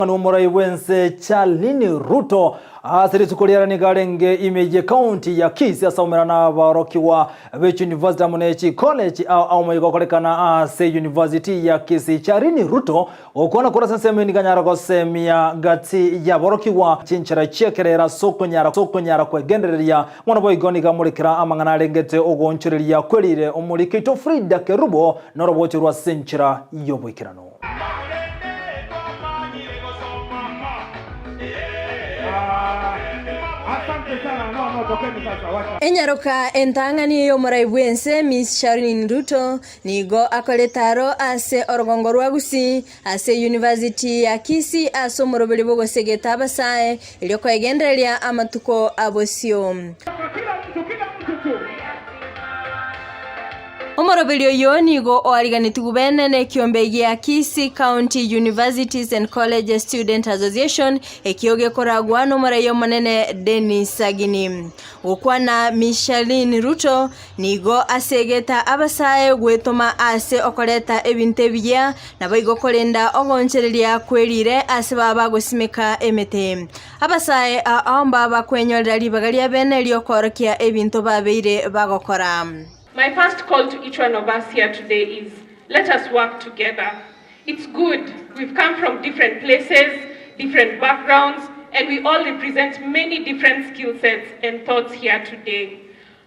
Murai wense Charlene Ruto asiri tukuliara ni garenge imeje county ya Kisii asaumera na barokiwa Beach University Amunechi College au mwigokolekana ase University ya Kisii. Charlene Ruto okona kurasa sema ni ganyara gosemia gati ya barokiwa chinchara chekerera soko nyara kwegendereria mwana boy goni gamurikira amangana rengete ogonchureria kwerire omurikito Frida Kerubo norobochirwa chinchara yobwikirano. Enyaroka entangani yo murai wense Miss Charlene Ruto nigo akoletaro ase orgongo rwa Gusii ase University ya Kisii aso morobeli bogo segeta basae iliyoko egendereria amatuko abosio. Omorobelio yo nigo oariganiti gubene kiombe ya Kisii County Universities and Colleges Student Association ekioge koragwa no marayo manene Dennis Sagini. Okwana Charlene Ruto nigo asegeta abasae gwetoma ase okoleta ebinte bya nabayigo kolenda ogonchereria kwerire ase baba gosimeka emete. Abasae aomba bakwenyolera libagalia bene lyokorokia ebinto babeire bagokora. My first call to each one of us here today is, let us work together. It's good. We've come from different places, different backgrounds, and we all represent many different skill sets and thoughts here today.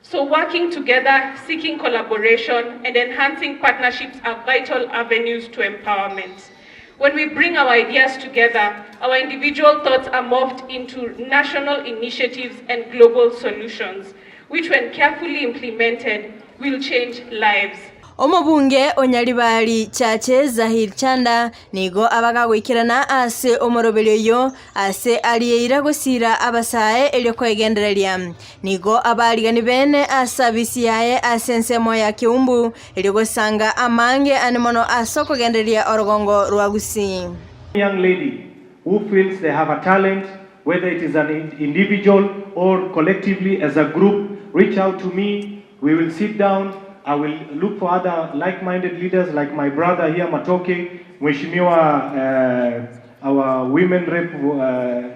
So working together, seeking collaboration, and enhancing partnerships are vital avenues to empowerment. When we bring our ideas together, our individual thoughts are morphed into national initiatives and global solutions, which when carefully implemented, will change lives. Omobunge onyalibali chache Zahir Chanda nigo abagagwikirana ase omorobelio yo ase aliyeira gosira abasae elioko egendereria nigo abaligani bene asabisi yae asensemo ya kiumbu eliogosanga amange anemono asoko gendereria orgongo rwa Gusii. Young lady who feels they have a talent, whether it is an individual or collectively as a group, reach out to me. We will sit down. I will look for other like-minded leaders like my brother here, Matoke, Mheshimiwa, our women rep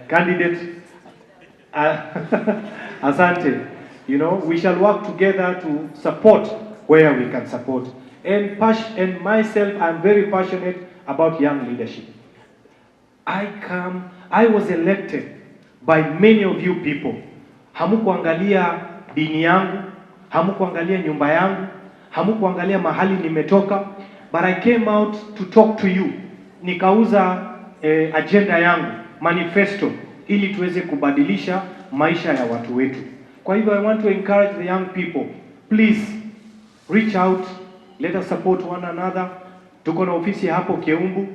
candidate, Asante. You know, we shall work together to support where we can support. And myself, I'm very passionate about young leadership. I was elected by many of you people. Hamukuangalia dini yangu, hamukuangalia nyumba yangu, hamukuangalia mahali nimetoka, but I came out to talk to you. Nikauza agenda yangu, manifesto, ili tuweze kubadilisha maisha ya watu wetu. Kwa hivyo I want to encourage the young people, please reach out, let us support one another. Tuko na ofisi hapo Keumbu,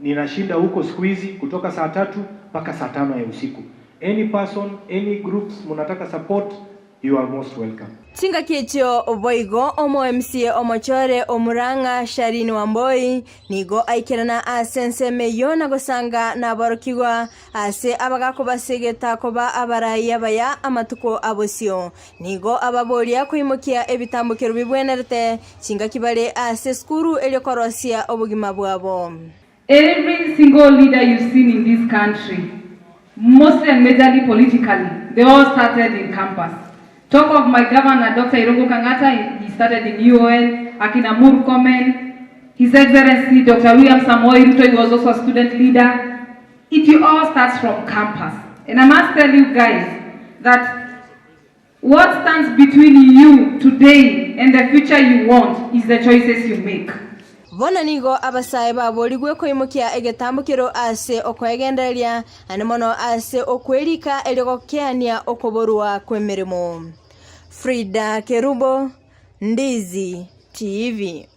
ninashinda huko siku hizi kutoka saa 3 mpaka saa 5 ya usiku. Any person, any groups munataka support, you are most welcome. Singa kiechio oboigo omo MCA omochore omuranga Charlene Wamboi nigo aikirana asense meyona gosanga na barokigwa ase abagako basegeta koba abaraya baya amatuko abosio nigo ababoria kuimukia ebitambukiro bibwenerete singa kibale ase skuru eliokorosia obugima bwabo. Every single leader you've seen in this country, mostly and majorly politically, they all started in campus. Talk of my governor, Dr. Irungu Kangata, he started in UON, Akina Murkomen, His Excellency, Dr. William Samoei Ruto, he was also a student leader. It all starts from campus. And I must tell you guys that what stands between you today and the future you want is the choices you make. Bona nigo abasae baboligwe koimukia egetambukiro ase okwegendereria anemono ase okwerika eligokeania okoborwa kwemeremo. Frida Kerubo, Ndizi TV.